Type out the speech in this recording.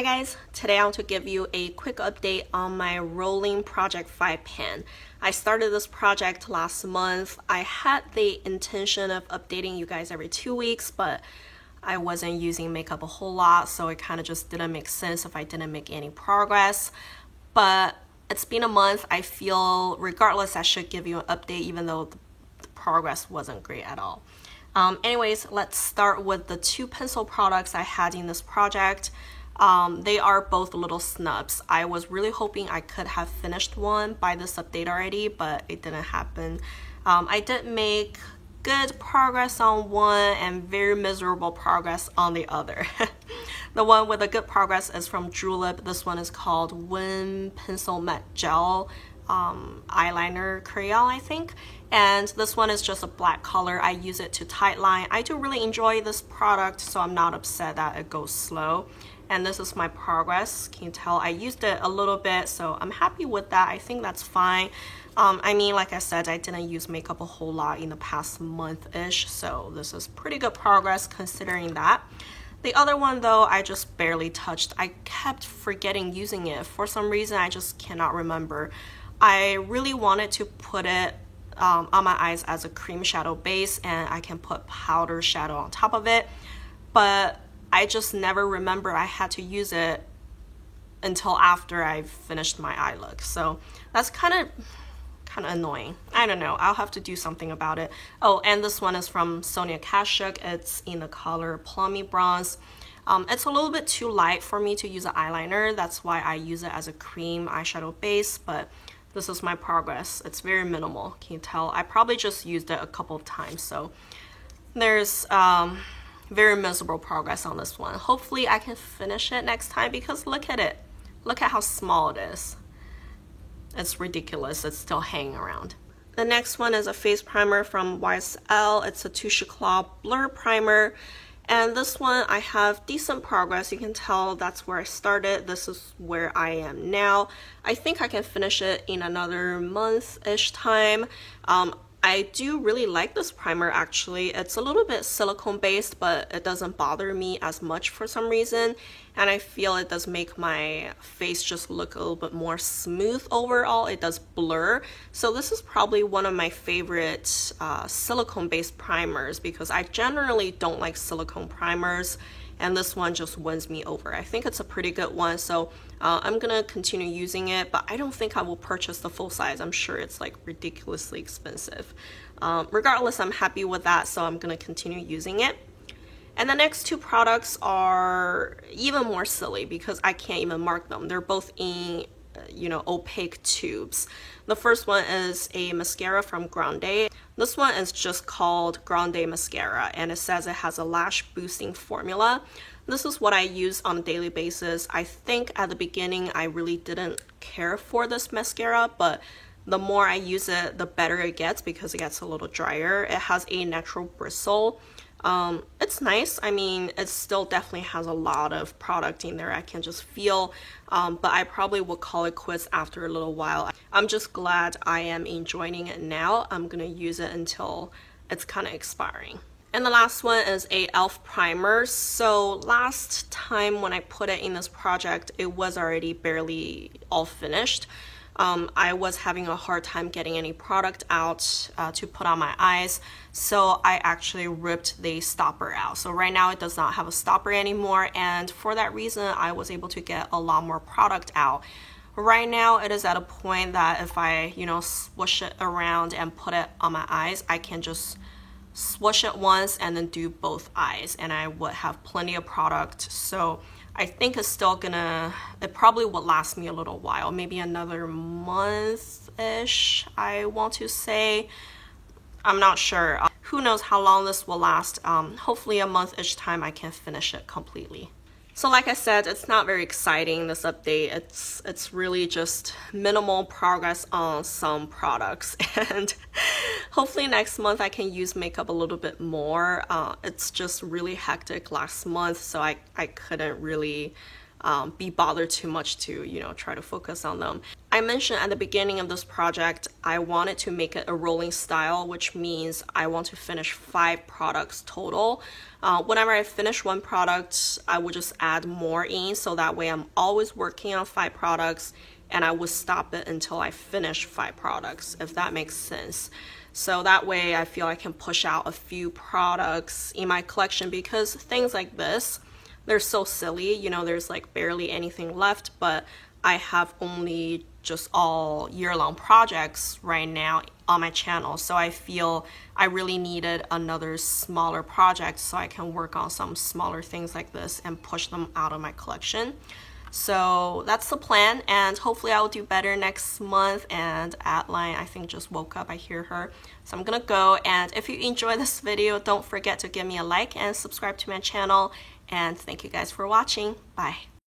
Hi guys, today I want to give you a quick update on my Rolling Project 5 pan. I started this project last month. I had the intention of updating you guys every 2 weeks, but I wasn't using makeup a whole lot, so it kind of just didn't make sense if I didn't make any progress. But it's been a month. I feel regardless I should give you an update even though the progress wasn't great at all. Anyways, let's start with the two pencil products I had in this project. They are both little snubs. I was really hoping I could have finished one by this update already, but it didn't happen. I did make good progress on one and very miserable progress on the other. The one with the good progress is from Julep. This one is called Win Pencil Matte Gel eyeliner crayon, I think. And this one is just a black color. I use it to tightline. I do really enjoy this product, so I'm not upset that it goes slow. And this is my progress. Can you tell I used it a little bit, so I'm happy with that. I think that's fine. I mean, like I said, I didn't use makeup a whole lot in the past month-ish, so this is pretty good progress considering that. The other one though, I just barely touched. I kept forgetting using it. For some reason, I just cannot remember. I really wanted to put it on my eyes as a cream shadow base, and I can put powder shadow on top of it, but I just never remember I had to use it until after I finished my eye look. So that's kind of annoying. I don't know. I'll have to do something about it. Oh, and this one is from Sonia Kashuk. It's in the color Plummy Bronze. It's a little bit too light for me to use an eyeliner. That's why I use it as a cream eyeshadow base, but this is my progress. It's very minimal. Can you tell? I probably just used it a couple of times, so there's very miserable progress on this one. Hopefully I can finish it next time because look at it. Look at how small it is. It's ridiculous. It's still hanging around. The next one is a face primer from YSL. It's a Touche Éclat Blur Primer. And this one I have decent progress. You can tell that's where I started. This is where I am now. I think I can finish it in another month-ish time. I do really like this primer actually. It's a little bit silicone based, but it doesn't bother me as much for some reason. And I feel it does make my face just look a little bit more smooth overall. It does blur. So this is probably one of my favorite silicone based primers because I generally don't like silicone primers. And this one just wins me over. I think it's a pretty good one, so I'm gonna continue using it, but I don't think I will purchase the full size. I'm sure it's like ridiculously expensive. Regardless, I'm happy with that, so I'm gonna continue using it. And the next two products are even more silly because I can't even mark them. They're both in opaque tubes. The first one is a mascara from Grande. This one is just called Grande Mascara, and it says it has a lash boosting formula. This is what I use on a daily basis. I think at the beginning I really didn't care for this mascara, but the more I use it, the better it gets because it gets a little drier. It has a natural bristle. It's nice. I mean, it still definitely has a lot of product in there. I can just feel, but I probably will call it quits after a little while. I'm just glad I am enjoying it now. I'm gonna use it until it's kind of expiring. And the last one is a e.l.f. primer. So last time when I put it in this project, it was already barely all finished. I was having a hard time getting any product out to put on my eyes, so I actually ripped the stopper out. So right now it does not have a stopper anymore, and for that reason I was able to get a lot more product out. Right now it is at a point that if I swoosh it around and put it on my eyes, I can just swoosh it once and then do both eyes, and I would have plenty of product. So I think it's still it probably will last me a little while, maybe another month-ish, I want to say. I'm not sure. Who knows how long this will last. Hopefully a month-ish time I can finish it completely. So like I said, it's not very exciting, this update. It's really just minimal progress on some products, and hopefully next month I can use makeup a little bit more. It's just really hectic last month, so I couldn't really be bothered too much to, try to focus on them. I mentioned at the beginning of this project, I wanted to make it a rolling style, which means I want to finish 5 products total. Whenever I finish one product, I would just add more in, so that way I'm always working on 5 products, and I would stop it until I finish 5 products, if that makes sense. So that way I feel I can push out a few products in my collection, because things like this, they're so silly, there's like barely anything left, but I have only just all year-long projects right now on my channel, so I feel I really needed another smaller project so I can work on some smaller things like this and push them out of my collection. So that's the plan, and hopefully I'll do better next month. And Adeline, I think, just woke up. I hear her. So I'm gonna go, and if you enjoy this video, don't forget to give me a like and subscribe to my channel. And thank you guys for watching. Bye.